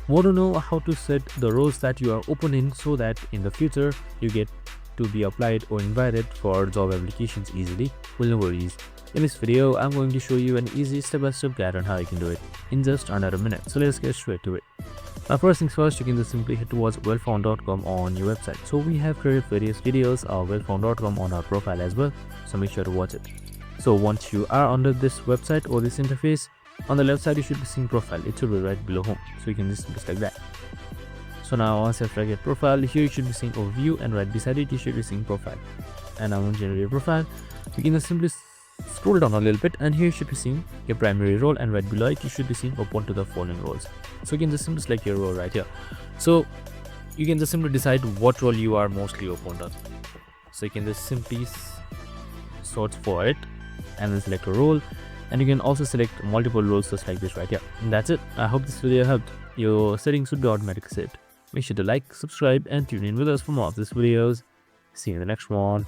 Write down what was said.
Want to know how to set the roles that you are opening so that in the future you get to be applied or invited for job applications easily? Well, no worries. In this video, I'm going to show you an easy step-by-step guide on how you can do it in just under a minute. So let's get straight to it. Now, first things first, you can just simply head towards wellfound.com on your website. So we have created various videos of wellfound.com on our profile as well, so make sure to watch it. So once you are under this website or this interface, on the left side you should be seeing profile. It should be right below home, so you can just like that. So now once you have profile, here you should be seeing overview, and right beside it you should be seeing profile. And now on generate profile, you can just simply scroll down a little bit, and here you should be seeing your primary role, and right below it you should be seeing open to the following roles. So you can just simply select your role right here. So you can just simply decide what role you are mostly open to. So you can just simply search for it and then select a role, and you can also select multiple roles just like this right here. And that's it. I hope this video helped. Your settings should be automatically saved. Make sure to like, subscribe, and tune in with us for more of these videos. See you in the next one.